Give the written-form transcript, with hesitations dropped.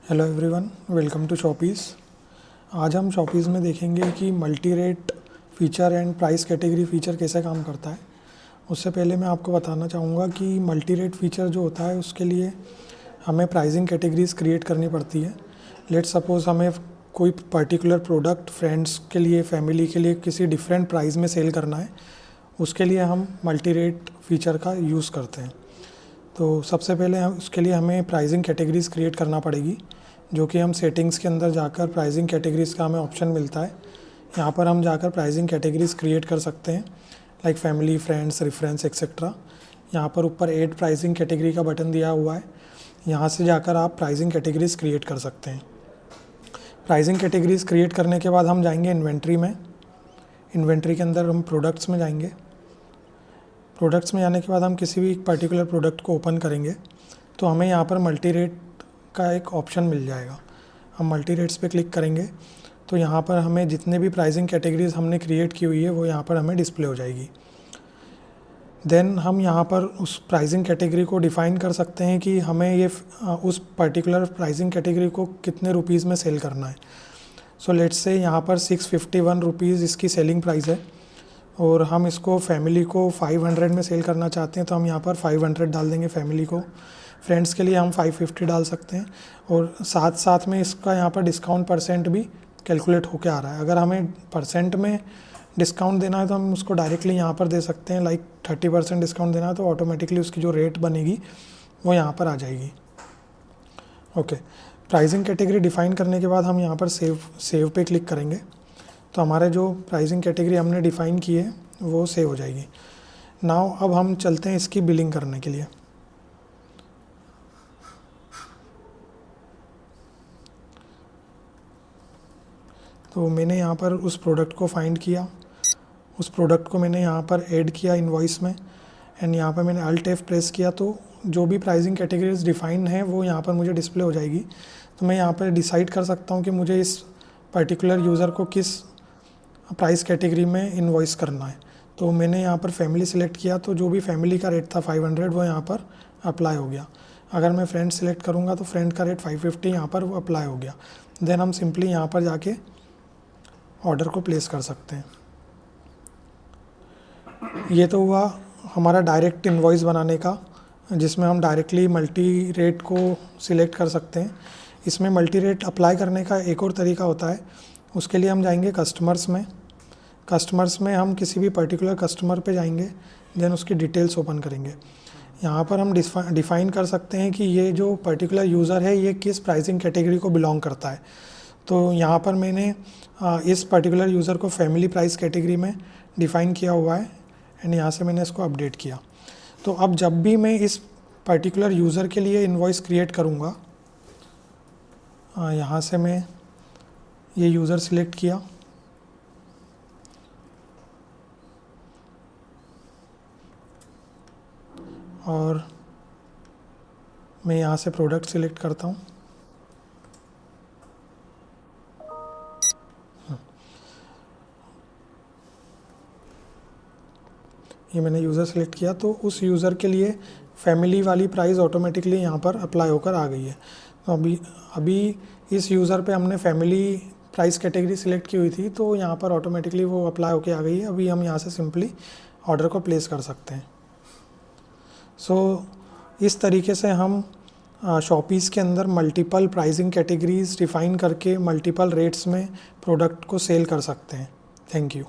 Hello everyone, welcome to Shopees. आज हम Shopees में देखेंगे कि multi rate feature and price category feature कैसे काम करता है। उससे पहले मैं आपको बताना चाहूँगा कि मल्टी रेट फ़ीचर जो होता है उसके लिए हमें प्राइसिंग कैटेगरीज़ क्रिएट करनी पड़ती है। लेट्स सपोज़ हमें कोई पर्टिकुलर प्रोडक्ट फ्रेंड्स के लिए, फैमिली के लिए किसी डिफरेंट प्राइस में सेल करना है, उसके लिए हम मल्टी रेट फ़ीचर का यूज़ करते हैं। तो सबसे पहले उसके लिए हमें प्राइसिंग कैटेगरीज़ क्रिएट करना पड़ेगी, जो कि हम सेटिंग्स के अंदर जाकर प्राइसिंग कैटेगरीज़ का हमें ऑप्शन मिलता है। यहाँ पर हम जाकर प्राइसिंग कैटेगरीज़ क्रिएट कर सकते हैं, like family, friends, reference etcetera. यहाँ पर ऊपर ऐड प्राइसिंग कैटेगरी का बटन दिया हुआ है, यहाँ से जाकर आप प्राइसिंग कैटेगरीज़ क्रिएट कर सकते हैं। प्राइसिंग कैटेगरीज़ क्रिएट करने के बाद हम जाएंगे इन्वेंट्री में। इन्वेंट्री के अंदर हम प्रोडक्ट्स में जाएंगे। प्रोडक्ट्स में जाने के बाद हम किसी भी एक पर्टिकुलर प्रोडक्ट को ओपन करेंगे तो हमें यहाँ पर मल्टी रेट का एक ऑप्शन मिल जाएगा। हम मल्टी रेट्स पे क्लिक करेंगे तो यहाँ पर हमें जितने भी प्राइसिंग कैटेगरीज हमने क्रिएट की हुई है वो यहाँ पर हमें डिस्प्ले हो जाएगी। देन हम यहाँ पर उस प्राइसिंग कैटेगरी को डिफ़ाइन कर सकते हैं कि हमें ये उस पर्टिकुलर प्राइसिंग कैटेगरी को कितने रुपीज़ में सेल करना है। सो लेट्स से यहाँ पर 651 रुपीज़ इसकी सेलिंग प्राइस है और हम इसको फैमिली को 500 में सेल करना चाहते हैं, तो हम यहाँ पर 500 डाल देंगे फैमिली को। फ्रेंड्स के लिए हम 550 डाल सकते हैं और साथ साथ में इसका यहाँ पर डिस्काउंट परसेंट भी कैलकुलेट होके आ रहा है। अगर हमें परसेंट में डिस्काउंट देना है तो हम उसको डायरेक्टली यहाँ पर दे सकते हैं, लाइक 30% डिस्काउंट देना है तो ऑटोमेटिकली उसकी जो रेट बनेगी वो यहाँ पर आ जाएगी। ओके, प्राइसिंग कैटेगरी डिफ़ाइन करने के बाद हम यहाँ पर सेव पे क्लिक करेंगे तो हमारे जो प्राइसिंग कैटेगरी हमने डिफ़ाइन की है वो सेव हो जाएगी। नाउ अब हम चलते हैं इसकी बिलिंग करने के लिए। तो मैंने यहाँ पर उस प्रोडक्ट को फाइंड किया, उस प्रोडक्ट को मैंने यहाँ पर ऐड किया इनवॉइस में एंड यहाँ पर मैंने अल्ट F प्रेस किया तो जो भी प्राइसिंग कैटेगरीज डिफ़ाइन है वो यहाँ पर मुझे डिस्प्ले हो जाएगी। तो मैं यहाँ पर डिसाइड कर सकता हूँ कि मुझे इस पर्टिकुलर यूज़र को किस प्राइस कैटेगरी में इनवॉइस करना है। तो मैंने यहाँ पर फैमिली सिलेक्ट किया तो जो भी फैमिली का रेट था 500 वो यहाँ पर अप्लाई हो गया। अगर मैं फ्रेंड सिलेक्ट करूँगा तो फ्रेंड का रेट 550 यहाँ पर वो अप्लाई हो गया। देन हम सिंपली यहाँ पर जाके ऑर्डर को प्लेस कर सकते हैं। ये तो हुआ हमारा डायरेक्ट इनवॉइस बनाने का, जिसमें हम डायरेक्टली मल्टी रेट को सिलेक्ट कर सकते हैं। इसमें मल्टी रेट अप्लाई करने का एक और तरीका होता है। उसके लिए हम जाएंगे कस्टमर्स में। कस्टमर्स में हम किसी भी पर्टिकुलर कस्टमर पे जाएंगे, देन उसकी डिटेल्स ओपन करेंगे। यहाँ पर हम डिफ़ाइन कर सकते हैं कि ये जो पर्टिकुलर यूज़र है ये किस प्राइसिंग कैटेगरी को बिलोंग करता है। तो यहाँ पर मैंने इस पर्टिकुलर यूज़र को फैमिली प्राइस कैटेगरी में डिफ़ाइन किया हुआ है एंड यहाँ से मैंने इसको अपडेट किया। तो अब जब भी मैं इस पर्टिकुलर यूज़र के लिए इनवॉइस क्रिएट करूँगा, यहाँ से मैं ये यूज़र सिलेक्ट किया और मैं यहाँ से प्रोडक्ट सिलेक्ट करता हूँ। ये मैंने यूज़र सेलेक्ट किया तो उस यूज़र के लिए फैमिली वाली प्राइस ऑटोमेटिकली यहाँ पर अप्लाई होकर आ गई है। तो अभी इस यूज़र पे हमने फैमिली प्राइस कैटेगरी सिलेक्ट की हुई थी तो यहाँ पर ऑटोमेटिकली वो अप्लाई होकर आ गई है। अभी हम यहाँ से सिंपली ऑर्डर को प्लेस कर सकते हैं। सो इस तरीके से हम शॉपीज़ के अंदर मल्टीपल प्राइसिंग कैटेगरीज डिफ़ाइन करके मल्टीपल रेट्स में प्रोडक्ट को सेल कर सकते हैं। Thank you.